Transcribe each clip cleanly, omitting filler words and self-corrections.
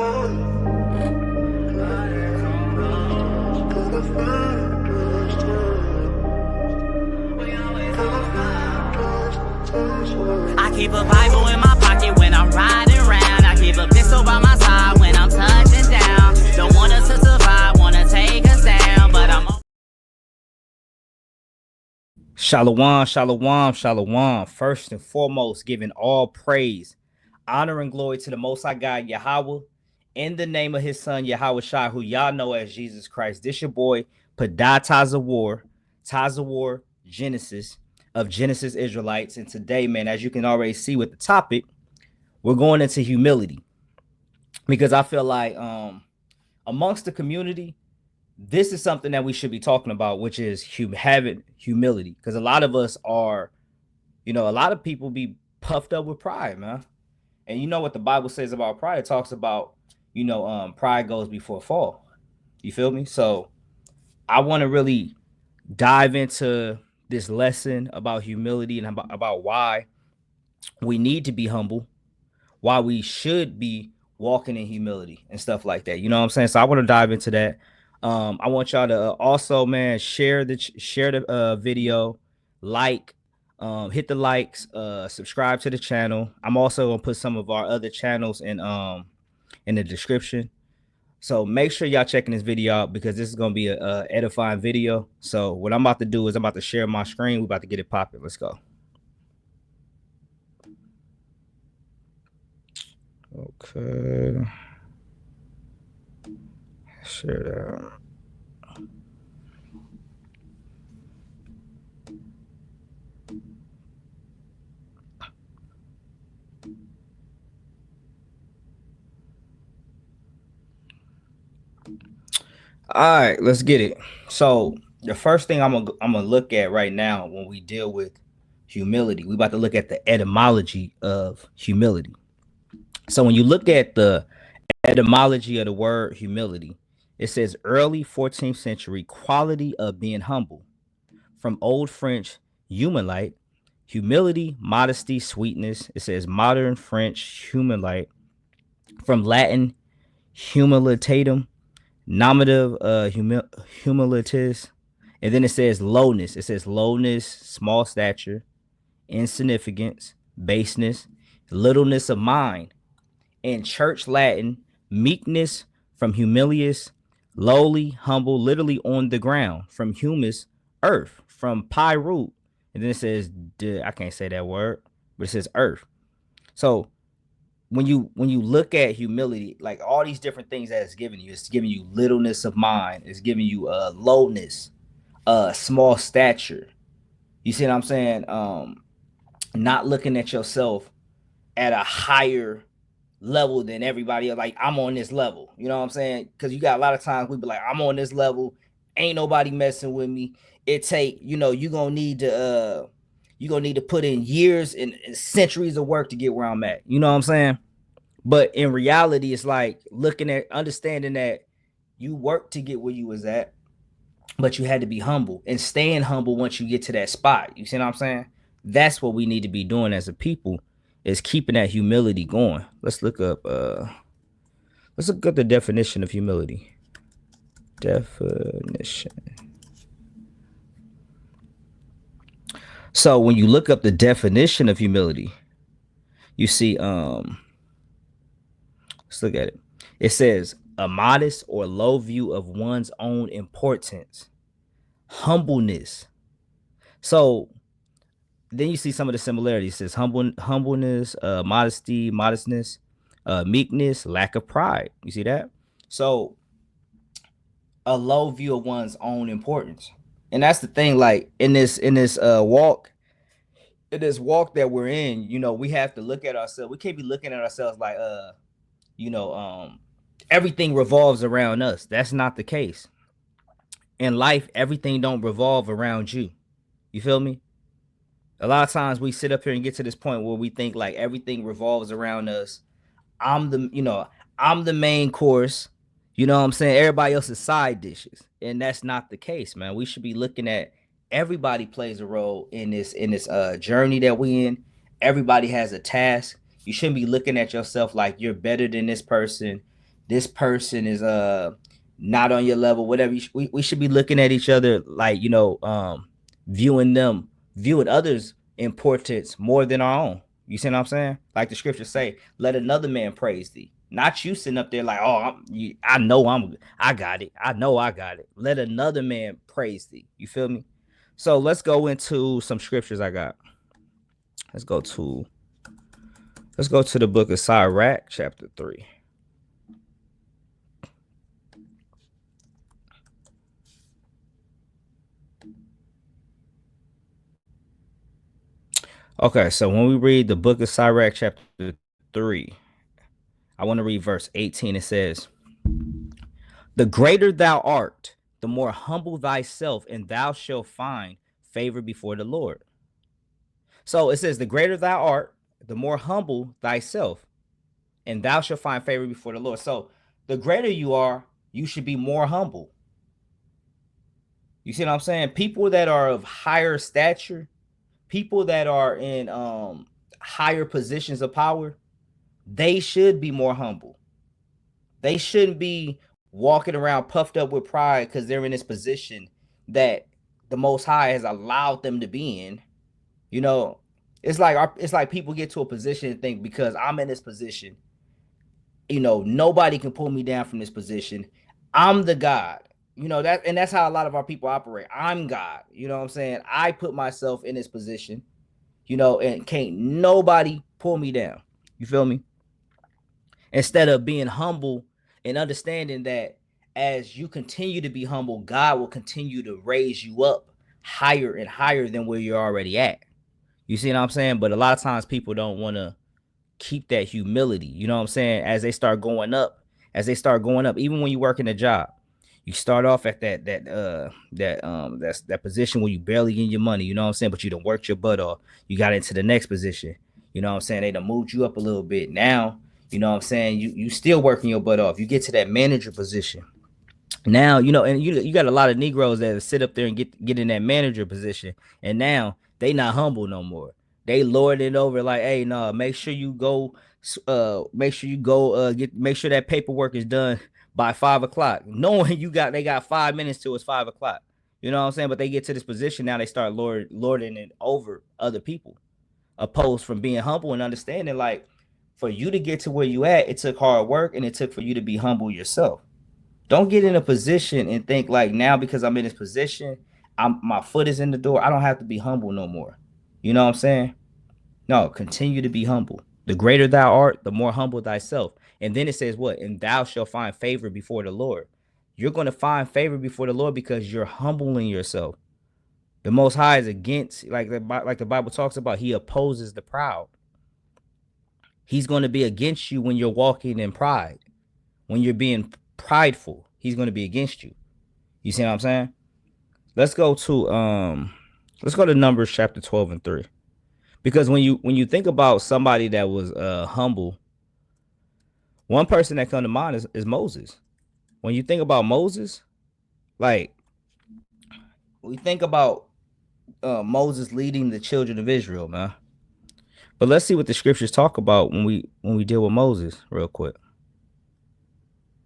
I keep a Bible in my pocket when I'm riding around. I keep a pistol by my side when I'm touching down. Don't want us to survive, wanna take us down, but I'm Shalom, shalom, shalom. First and foremost, giving all praise, honor, and glory to the Most High God, Yahweh, in the name of his son, Yahweh Shai, who y'all know as Jesus Christ. This your boy, Padai Tazawar, Genesis, of Genesis Israelites. And today, man, as you can already see with the topic, we're going into humility. Because I feel like amongst the community, this is something that we should be talking about, which is having humility. Because a lot of us are, a lot of people be puffed up with pride, man. And you know what the Bible says about pride? It talks about, pride goes before fall. You feel me? So I want to really dive into this lesson about humility and about why we need to be humble, why we should be walking in humility and stuff like that. You know what I'm saying? So I want to dive into that. I want y'all to also, man, share the video, like, hit the likes, subscribe to the channel. I'm also gonna put some of our other channels in the description. So make sure y'all checking this video out because this is gonna be a edifying video. So what I'm about to do is I'm about to share my screen. We're about to get it popping. Let's go. Okay. Share that. All right, let's get it. So the first thing I'm gonna look at right now when we deal with humility, we about to look at the etymology of humility. So when you look at the etymology of the word humility, it says early 14th century quality of being humble. From Old French humanite, humility, modesty, sweetness. It says modern French humanite. From Latin humilitatum, nominative humilitas. And then it says lowness. It says lowness, small stature, insignificance, baseness, littleness of mind. In church Latin, meekness, from humilius, lowly, humble, literally on the ground. From humus, earth. From pi root, and then it says I can't say that word, but it says earth. So when you look at humility, like all these different things that it's giving you littleness of mind, it's giving you lowness, small stature. You see what I'm saying? Not looking at yourself at a higher level than everybody else. Like, I'm on this level, you know what I'm saying? Because you got a lot of times we be like, I'm on this level, ain't nobody messing with me. It take, you're gonna need to put in years and centuries of work to get where I'm at. You know what I'm saying? But in reality, it's like understanding that you work to get where you was at, but you had to be humble and staying humble once you get to that spot. You see what I'm saying? That's what we need to be doing as a people, is keeping that humility going. Let's look up the definition of humility. Definition. So when you look up the definition of humility, you see, let's look at it. It says a modest or low view of one's own importance, humbleness. So then you see some of the similarities. It says humbleness, modesty, modestness, meekness, lack of pride. You see that? So a low view of one's own importance. And that's the thing, like in this walk that we're in, we have to look at ourselves. We can't be looking at ourselves like, everything revolves around us. That's not the case. In life, everything don't revolve around you. You feel me? A lot of times we sit up here and get to this point where we think like everything revolves around us. I'm the main course. You know what I'm saying? Everybody else is side dishes. And that's not the case, man. We should be looking at everybody plays a role in this journey that we in. Everybody has a task. You shouldn't be looking at yourself like you're better than this person. this person is not on your level, whatever. We should be looking at each other like, viewing others' importance more than our own. You see what I'm saying? Like the scriptures say, let another man praise thee. Not you sitting up there like, oh, I got it. I know I got it. Let another man praise thee. You feel me? So let's go into some scriptures I got. Let's go to the book of Sirach, chapter 3. Okay, so when we read the book of Sirach, chapter 3, I want to read verse 18. It says, the greater thou art, the more humble thyself, and thou shalt find favor before the Lord. So it says, the greater thou art, the more humble thyself, and thou shalt find favor before the Lord. So the greater you are, you should be more humble. You see what I'm saying? People that are of higher stature, people that are in higher positions of power, they should be more humble. They shouldn't be walking around puffed up with pride because they're in this position that the Most High has allowed them to be in. You know, it's like people get to a position and think because I'm in this position, nobody can pull me down from this position. I'm the God. That's how a lot of our people operate. I'm God. You know what I'm saying? I put myself in this position, and can't nobody pull me down. You feel me? Instead of being humble and understanding that as you continue to be humble, God will continue to raise you up higher and higher than where you're already at. You see what I'm saying? But a lot of times people don't want to keep that humility. You know what I'm saying? As they start going up, even when you work in a job, you start off at that position where you barely getting your money. You know what I'm saying? But you done worked your butt off. You got into the next position. You know what I'm saying? They done moved you up a little bit. Now, you know what I'm saying? You still working your butt off. You get to that manager position. Now, and you got a lot of Negroes that sit up there and get in that manager position, and now they not humble no more. They lord it over like, hey, no, make sure you go, make sure that paperwork is done by 5 o'clock, knowing they got 5 minutes till it's 5 o'clock. You know what I'm saying? But they get to this position now, they start lording it over other people, opposed from being humble and understanding. Like, for you to get to where you at, it took hard work, and it took for you to be humble yourself. Don't get in a position and think like, now because I'm in this position, my foot is in the door, I don't have to be humble no more. You know what I'm saying? No, continue to be humble. The greater thou art, the more humble thyself. And then it says what? And thou shalt find favor before the Lord. You're going to find favor before the Lord because you're humbling yourself. The Most High is against, like the Bible talks about, he opposes the proud. He's going to be against you when you're walking in pride. When you're being prideful, he's going to be against you. You see what I'm saying? Let's go to Numbers chapter 12 and 3. Because when you think about somebody that was humble, one person that comes to mind is Moses. When you think about Moses, like, we think about Moses leading the children of Israel, man. But let's see what the scriptures talk about when we deal with Moses real quick.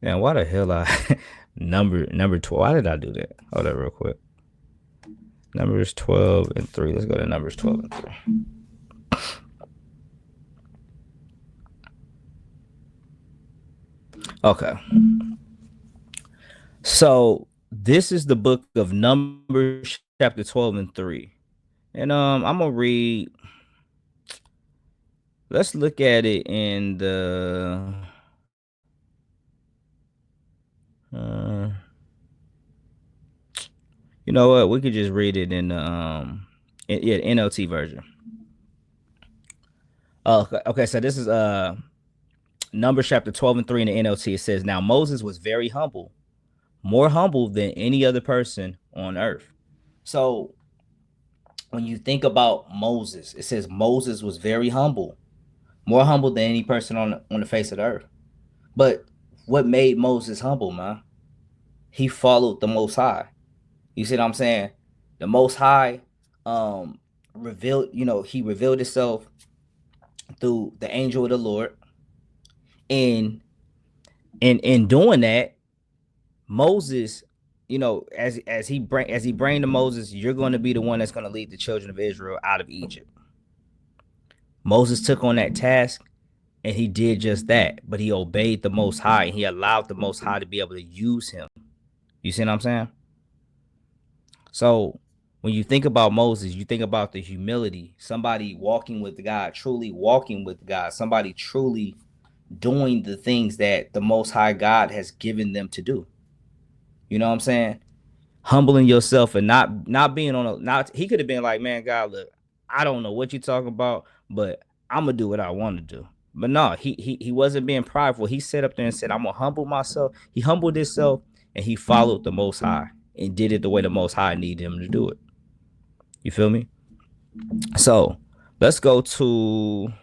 Man, why the hell number 12? Why did I do that? Hold up real quick. Numbers 12 and 3. Let's go to Numbers 12 and 3. Okay. So this is the book of Numbers chapter 12 and 3. And I'm gonna read. Let's look at it in the you know what? We could just read it in NLT version. Okay, so this is Numbers chapter 12 and 3 in the NLT. It says, now Moses was very humble, more humble than any other person on earth. So when you think about Moses, it says Moses was very humble, more humble than any person on the face of the earth. But what made Moses humble, man? He followed the Most High. You see what I'm saying? The Most High revealed, he revealed himself through the angel of the Lord. And in doing that, Moses, as he bring to Moses, you're going to be the one that's going to lead the children of Israel out of Egypt. Moses took on that task, and he did just that, but he obeyed the Most High, and he allowed the Most High to be able to use him. You see what I'm saying? So when you think about Moses, you think about the humility, somebody walking with God, truly walking with God, somebody truly doing the things that the Most High God has given them to do. You know what I'm saying? Humbling yourself and not being on a not. He could have been like, man, God, look, I don't know what you're talking about, but I'm gonna do what I want to do. But no, he wasn't being prideful. He sat up there and said, I'm gonna humble myself. He humbled himself and he followed the Most High and did it the way the Most High needed him to do it. You feel me? So let's go to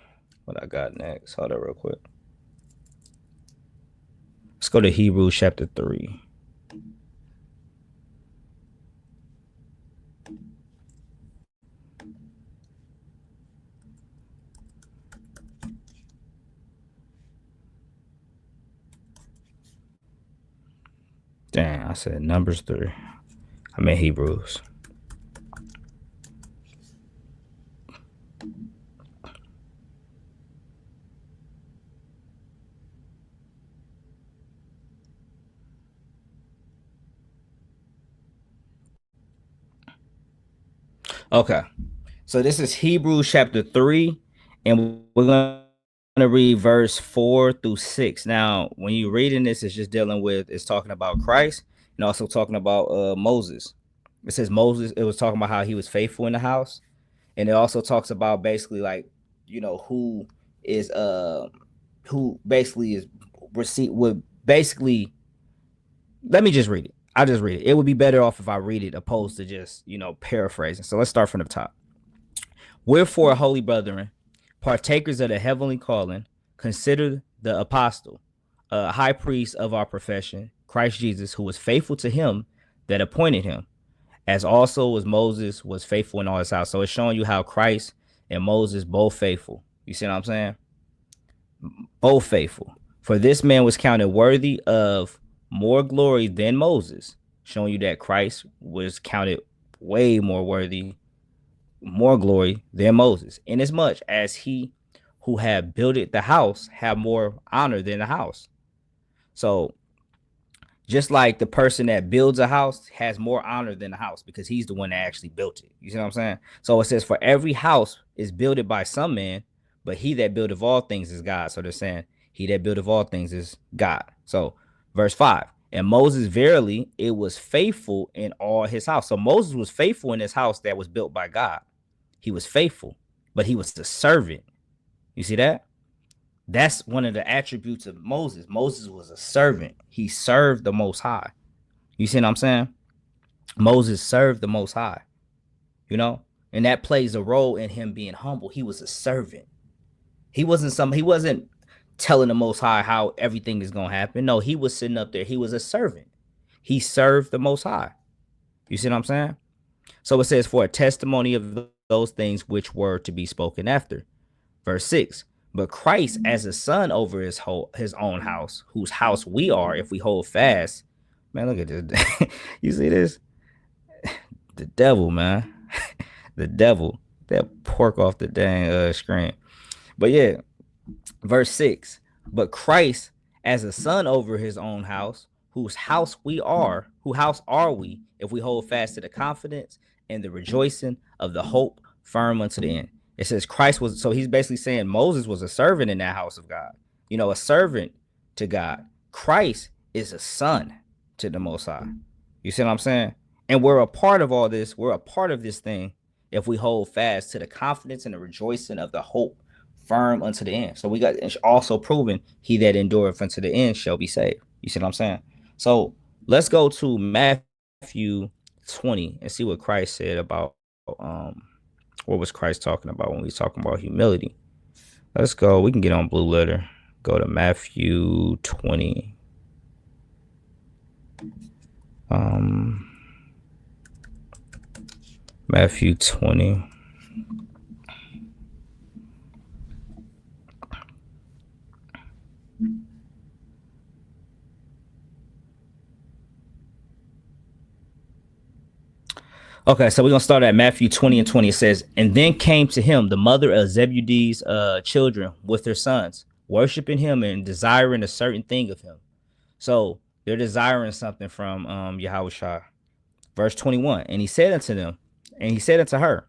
what I got next. Hold on real quick. Let's go to Hebrews chapter 3. Dang, I said Numbers 3. I meant Hebrews. Okay. So this is Hebrews chapter 3, and we're going to read verse 4 through 6. Now, when you're reading this, it's just it's talking about Christ and also talking about Moses. It says Moses, it was talking about how he was faithful in the house. And it also talks about basically like, who basically is receipt would basically, let me just read it. I'll just read it. It would be better off if I read it opposed to just, paraphrasing. So let's start from the top. Wherefore, holy brethren, partakers of the heavenly calling, consider the apostle, high priest of our profession, Christ Jesus, who was faithful to him that appointed him, as also as Moses was faithful in all his house. So it's showing you how Christ and Moses both faithful. You see what I'm saying? Both faithful. For this man was counted worthy of more glory than Moses, showing you that Christ was counted way more worthy, more glory than Moses, inasmuch as he who had builded the house had more honor than the house. So just like the person that builds a house has more honor than the house because he's the one that actually built it. You see what I'm saying? So it says, for every house is builded by some man, but he that buildeth all things is God. So they're saying he that buildeth all things is God. So verse 5, and Moses verily it was faithful in all his house. So Moses was faithful in his house that was built by God. He was faithful, but he was the servant. You see that? That's one of the attributes of Moses. Moses was a servant. He served the Most High. You see what I'm saying? Moses served the Most High, and that plays a role in him being humble. He was a servant. He wasn't telling the Most High how everything is going to happen. No, he was sitting up there. He was a servant. He served the Most High. You see what I'm saying? So it says, for a testimony of those things which were to be spoken after. Verse 6, but Christ as a son over his own house, whose house we are if we hold fast. Man, look at this. You see this? The devil, man. The devil. That pork off the dang screen. But yeah, verse 6, but Christ as a son over his own house, whose house we are, whose house are we if we hold fast to the confidence and the rejoicing of the hope firm unto the end. It says Christ was, so he's basically saying Moses was a servant in that house of God, a servant to God. Christ is a son to the Most High. You see what I'm saying? And we're a part of all this. We're a part of this thing if we hold fast to the confidence and the rejoicing of the hope firm unto the end. So we got also proven he that endureth unto the end shall be saved. You see what I'm saying? So let's go to Matthew 20 and see what Christ said about what was Christ talking about when he was talking about humility. Let's go. We can get on Blue Letter. Go to Matthew 20. Matthew 20. Okay, so we're gonna start at Matthew 20 and 20. It says, and then came to him the mother of Zebedee's children with their sons, worshiping him and desiring a certain thing of him. So they're desiring something from Yahushua. Verse 21. And he said unto them, and he said unto her,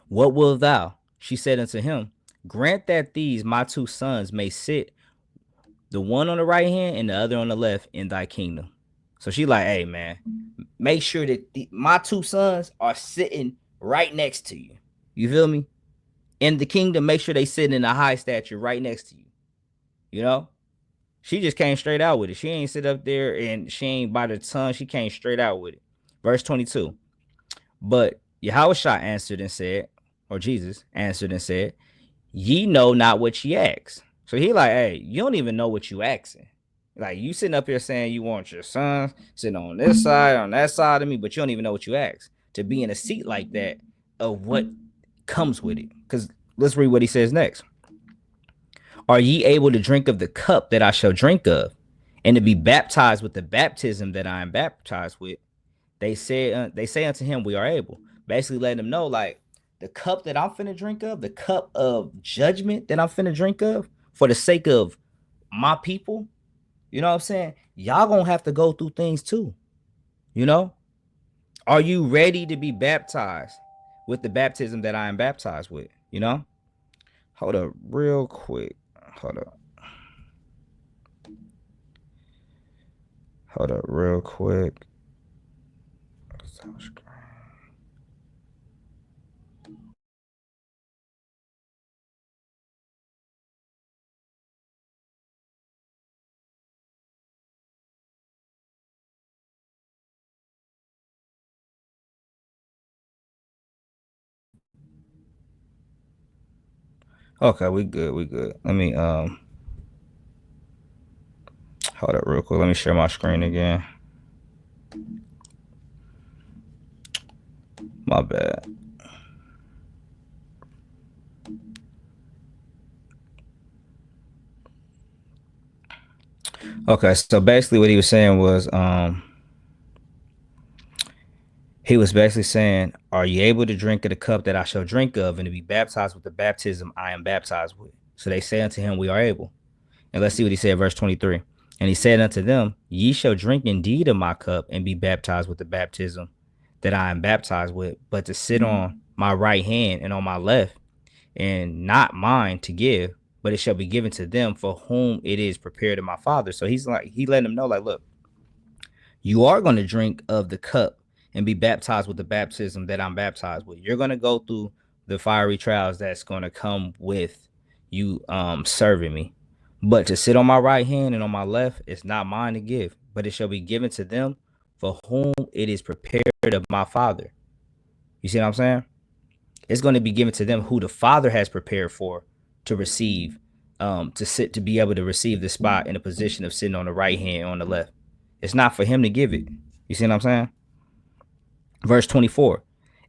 what wilt thou? She said unto him, grant that these my two sons may sit, the one on the right hand and the other on the left, in thy kingdom. So she like, hey man, make sure that my two sons are sitting right next to you. You feel me? In the kingdom, make sure they sit in a high stature right next to you. You know? She just came straight out with it. She ain't sit up there and she ain't by the tongue. She came straight out with it. Verse 22. But Yahushua answered and said, or Jesus answered and said, ye know not what ye ask. So he like, hey, you don't even know what you asking. Like, you sitting up here saying you want your son sitting on this side, on that side of me, but you don't even know what you ask to be in a seat like that of what comes with it. Because let's read what he says next. Are ye able to drink of the cup that I shall drink of, and to be baptized with the baptism that I am baptized with? They say unto him, we are able. Basically letting them know, like, the cup that I'm finna drink of, the cup of judgment that I'm finna drink of for the sake of my people, you know what I'm saying? Y'all gonna have to go through things too. You know? Are you ready to be baptized with the baptism that I am baptized with? You know? Hold up real quick. Hold up real quick. Okay, we good. We good. Let me hold up real quick. Let me share my screen again. My bad. Okay, so basically what he was saying was he was basically saying, are you able to drink of the cup that I shall drink of, and to be baptized with the baptism I am baptized with? So they say unto him, we are able. And let's see what he said, verse 23. And he said unto them, ye shall drink indeed of my cup and be baptized with the baptism that I am baptized with, but to sit on my right hand and on my left, and not mine to give, but it shall be given to them for whom it is prepared of my Father. So he's like, he letting them know, like, look, you are going to drink of the cup and be baptized with the baptism that I'm baptized with. You're going to go through the fiery trials that's going to come with you serving me. But to sit on my right hand and on my left, it's not mine to give, but it shall be given to them for whom it is prepared of my Father. You see what I'm saying? It's going to be given to them who the Father has prepared for to receive, to be able to receive the spot in a position of sitting on the right hand, on the left. It's not for him to give it. You see what I'm saying? Verse 24.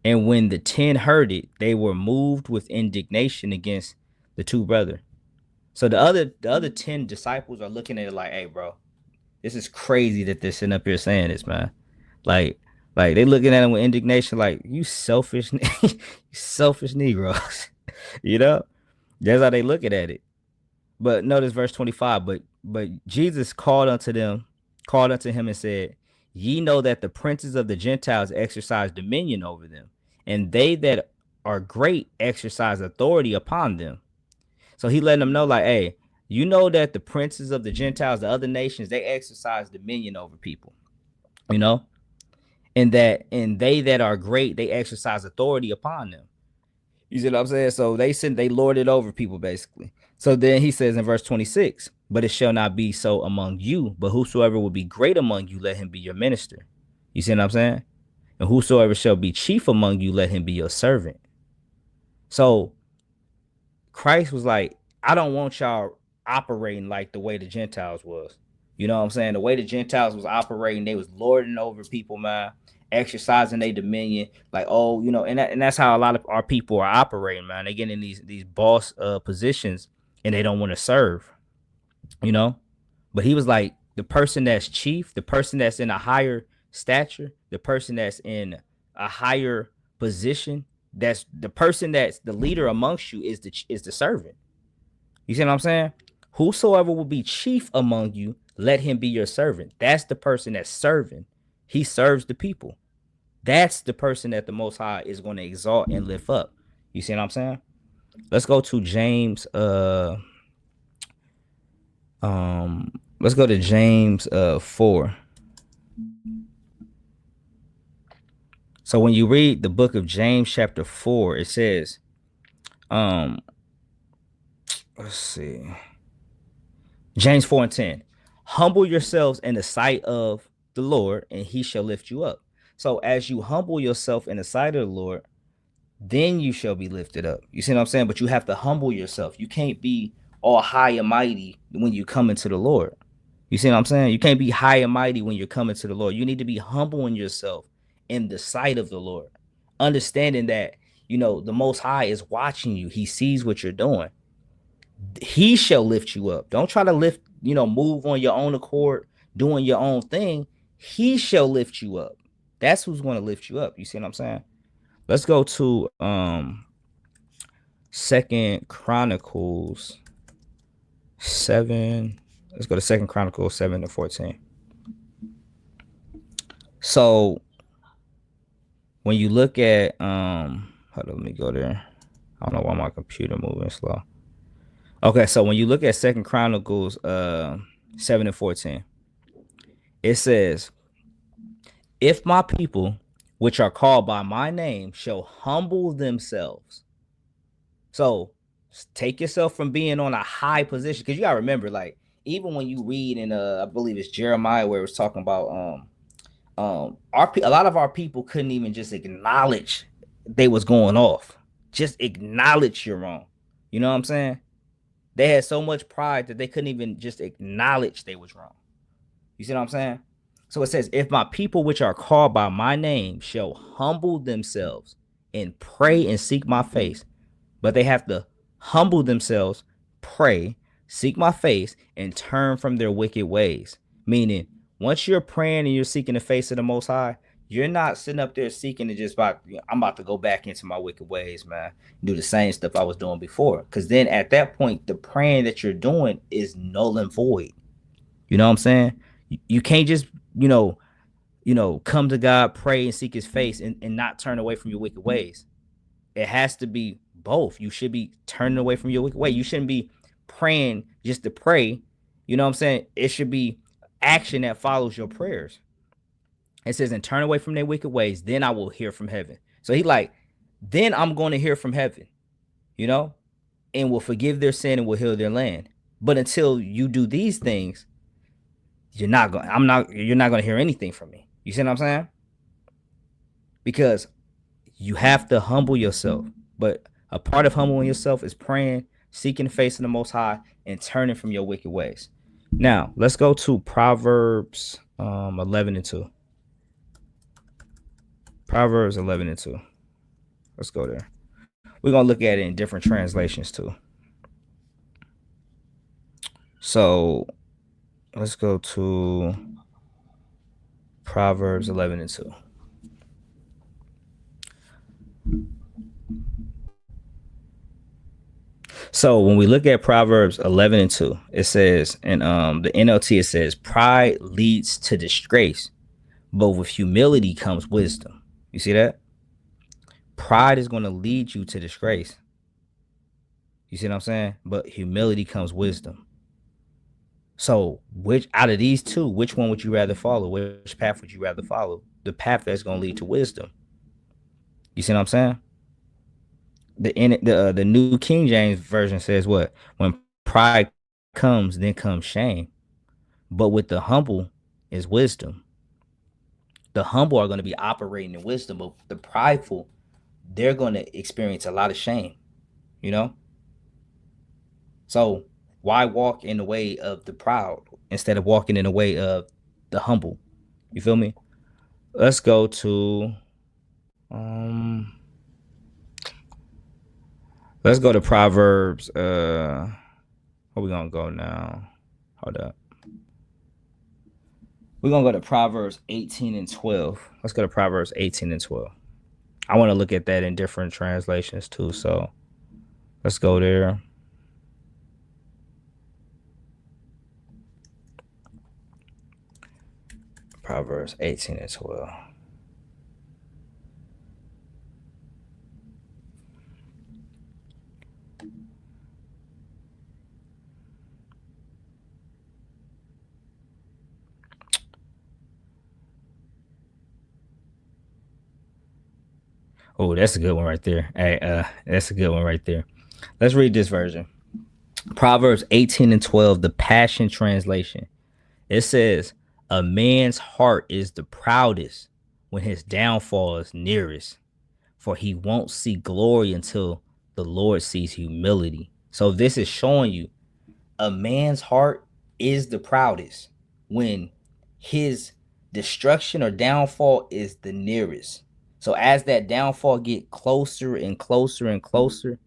And when the 10 heard it, they were moved with indignation against the two brothers. So the other 10 disciples are looking at it like, hey, bro, this is crazy that they're sitting up here saying this, man. Like they looking at him with indignation, like, you selfish, you selfish Negroes. You know? That's how they looking at it. But notice verse 25. But Jesus called unto him and said, ye know that the princes of the Gentiles exercise dominion over them, and they that are great exercise authority upon them. So he letting them know, like, hey, you know that the princes of the Gentiles, the other nations, they exercise dominion over people, you know, and they that are great, they exercise authority upon them. You see what I'm saying? So they lord it over people, basically. So then he says in verse 26, but it shall not be so among you, but whosoever will be great among you, let him be your minister. You see what I'm saying? And whosoever shall be chief among you, let him be your servant. So Christ was like, I don't want y'all operating like the way the Gentiles was. You know what I'm saying? The way the Gentiles was operating, they was lording over people, man, exercising their dominion. Like, oh, you know, and that's how a lot of our people are operating, man. They get in these boss positions and they don't want to serve, you know. But he was like, the person that's chief, the person that's in a higher stature, the person that's in a higher position, that's the person that's the leader amongst you is the servant. You see what I'm saying? Whosoever will be chief among you, let him be your servant. That's the person that's serving. He serves the people. That's the person that the Most High is going to exalt and lift up. You see what I'm saying? Let's go to James. Let's go to James 4. So when you read the book of James chapter 4, it says, let's see. James 4:10. Humble yourselves in the sight of the Lord, and he shall lift you up. So as you humble yourself in the sight of the Lord, then you shall be lifted up. You see what I'm saying? But you have to humble yourself. You can't be all high and mighty when you come into the Lord. You see what I'm saying? You can't be high and mighty when you're coming to the Lord. You need to be humbling yourself in the sight of the Lord, understanding that, the Most High is watching you. He sees what you're doing. He shall lift you up. Don't try to lift, move on your own accord, doing your own thing. He shall lift you up. That's who's going to lift you up. You see what I'm saying? Let's go to Second Chronicles 7. Let's go to Second Chronicles 7:14. So when you look at hold on, let me go there. I don't know why my computer moving slow. Okay, so when you look at Second Chronicles 7:14, it says, if my people, which are called by my name, shall humble themselves. So take yourself from being on a high position, because you gotta remember, like, even when you read in I believe it's Jeremiah, where it was talking about a lot of our people couldn't even just acknowledge they was going off. Just acknowledge you're wrong. You know what I'm saying? They had so much pride that they couldn't even just acknowledge they was wrong. You see what I'm saying? So it says, if my people which are called by my name shall humble themselves and pray and seek my face. But they have to humble themselves, pray, seek my face, and turn from their wicked ways. Meaning, once you're praying and you're seeking the face of the Most High, you're not sitting up there seeking to just I'm about to go back into my wicked ways, man. Do the same stuff I was doing before. Because then at that point, the praying that you're doing is null and void. You know what I'm saying? You can't just, come to God, pray, and seek his face and not turn away from your wicked ways. It has to be both. You should be turning away from your wicked way. You shouldn't be praying just to pray. You know what I'm saying? It should be action that follows your prayers. It says, and turn away from their wicked ways, then I will hear from heaven. So then I'm going to hear from heaven, and will forgive their sin and will heal their land. But until you do these things, you're not going to hear anything from me. You see what I'm saying? Because you have to humble yourself. But a part of humbling yourself is praying, seeking the face of the Most High, and turning from your wicked ways. Now, let's go to Proverbs 11:2. Proverbs 11:2. Let's go there. We're going to look at it in different translations too. So let's go to Proverbs 11:2. So when we look at Proverbs 11:2, it says, in the NLT, it says, pride leads to disgrace, but with humility comes wisdom. You see that? Pride is going to lead you to disgrace. You see what I'm saying? But humility comes wisdom. So which out of these two, which one would you rather follow? Which path would you rather follow? The path that's going to lead to wisdom. You see what I'm saying? The New King James Version says what? When pride comes, then comes shame. But with the humble is wisdom. The humble are going to be operating in wisdom, but the prideful, they're going to experience a lot of shame, So why walk in the way of the proud instead of walking in the way of the humble? You feel me? Let's go to Proverbs. Where we gonna go now? Hold up. We're gonna go to Proverbs 18:12. Let's go to Proverbs 18:12. I want to look at that in different translations too. So let's go there. Proverbs 18 and 12. Oh, that's a good one right there. Hey, that's a good one right there. Let's read this version. Proverbs 18 and 12, the Passion Translation. It says, a man's heart is the proudest when his downfall is nearest, for he won't see glory until the Lord sees humility. So this is showing you a man's heart is the proudest when his destruction or downfall is the nearest. So as that downfall get closer and closer and closer,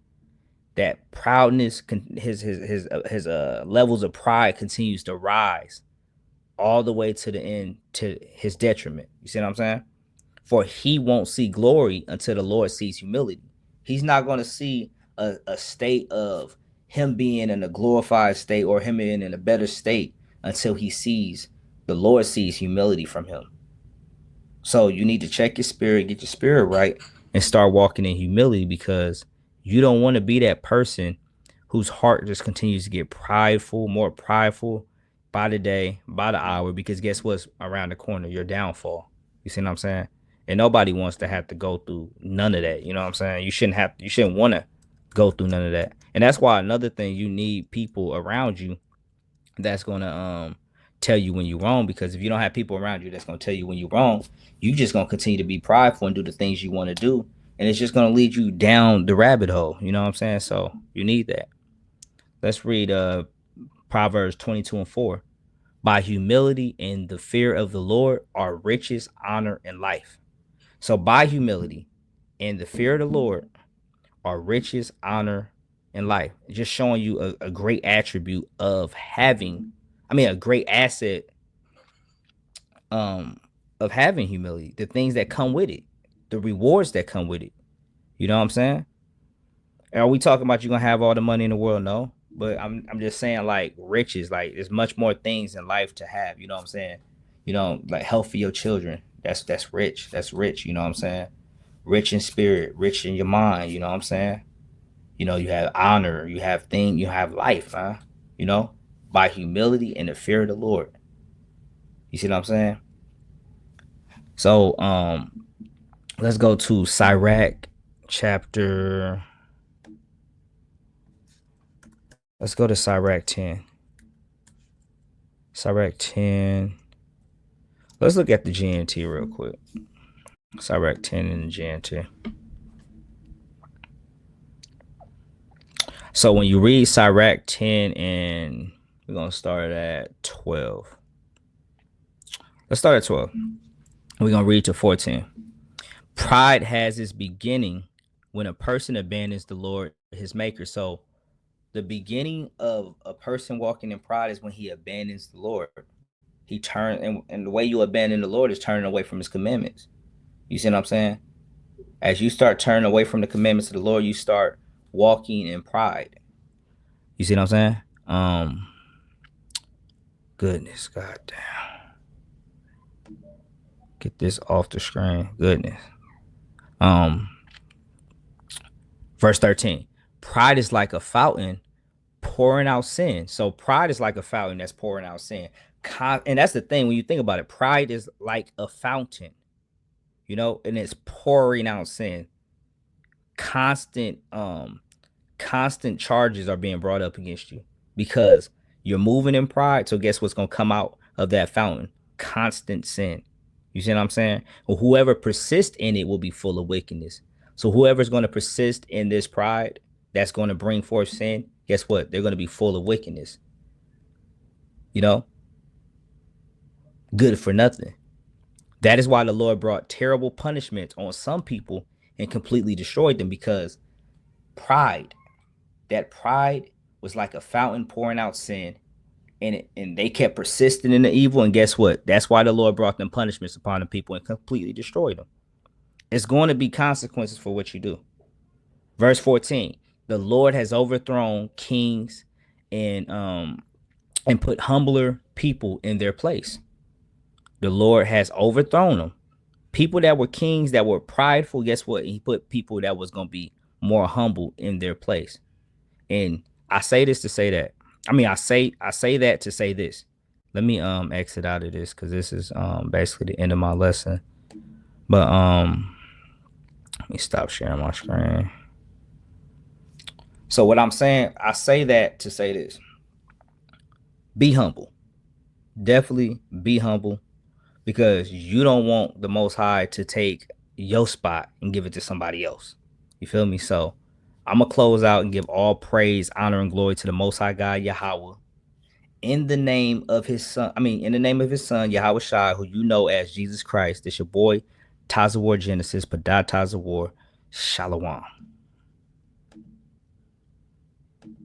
that proudness, his levels of pride continues to rise all the way to the end, to his detriment. You see what I'm saying? For he won't see glory until the Lord sees humility. He's not going to see a state of him being in a glorified state or him being in a better state until the Lord sees humility from him. So you need to check your spirit, get your spirit right, and start walking in humility, because you don't want to be that person whose heart just continues to get prideful, more prideful by the day, by the hour, because guess what's around the corner? Your downfall. You see what I'm saying? And nobody wants to have to go through none of that. You know what I'm saying? You shouldn't want to go through none of that. And that's why another thing, you need people around you that's going to tell you when you're wrong, because if you don't have people around you that's going to tell you when you're wrong, you just going to continue to be prideful and do the things you want to do, and it's just going to lead you down the rabbit hole. You know what I'm saying? So you need that. Let's read Proverbs 22 and 4. By humility and the fear of the Lord are riches, honor, and life. So by humility and the fear of the Lord are riches, honor, and life. Just showing you a great attribute of a great asset of having humility, the things that come with it, the rewards that come with it. You know what I'm saying? Are we talking about you're gonna have all the money in the world? No. But I'm just saying, like, riches, like there's much more things in life to have. You know what I'm saying? You know, like health for your children. That's rich. That's rich. You know what I'm saying? Rich in spirit, rich in your mind. You know what I'm saying? You know, you have honor, you have life, huh? You know, by humility and the fear of the Lord. You see what I'm saying? So let's go to Sirach chapter. Let's go to Sirach 10. Sirach 10. Let's look at the GNT real quick. Sirach 10 in the GNT. So when you read Sirach 10, and we're going to start at 12. Let's start at 12. We're going to read to 14. Pride has its beginning when a person abandons the Lord, his maker. So the beginning of a person walking in pride is when he abandons the Lord. He turns, and the way you abandon the Lord is turning away from his commandments. You see what I'm saying? As you start turning away from the commandments of the Lord, you start walking in pride. You see what I'm saying? Goodness, goddamn. Get this off the screen. Goodness. Verse 13. Pride is like a fountain pouring out sin. So pride is like a fountain that's pouring out sin. And that's the thing, when you think about it, pride is like a fountain, you know, and it's pouring out sin. Constant charges are being brought up against you because you're moving in pride. So guess what's going to come out of that fountain? Constant sin. You see what I'm saying? Well, whoever persists in it will be full of wickedness. So whoever's going to persist in this pride that's going to bring forth sin, guess what? They're going to be full of wickedness. You know? Good for nothing. That is why the Lord brought terrible punishments on some people and completely destroyed them, because that pride was like a fountain pouring out sin, and they kept persisting in the evil. And guess what? That's why the Lord brought them punishments upon the people and completely destroyed them. It's going to be consequences for what you do. Verse 14, the Lord has overthrown kings and put humbler people in their place. The Lord has overthrown them. People that were kings that were prideful, guess what? He put people that was going to be more humble in their place. And I say this to say that. I say that to say this. Let me exit out of this because this is basically the end of my lesson. But let me stop sharing my screen. So what I'm saying, I say that to say this. Be humble. Definitely be humble, because you don't want the Most High to take your spot and give it to somebody else. You feel me? So I'm going to close out and give all praise, honor, and glory to the Most High God, Yahweh, in the name of his son. In the name of his son, Yahweh Shai, who you know as Jesus Christ. This your boy, Tazawar Genesis, Padat Tazawar. Shalom.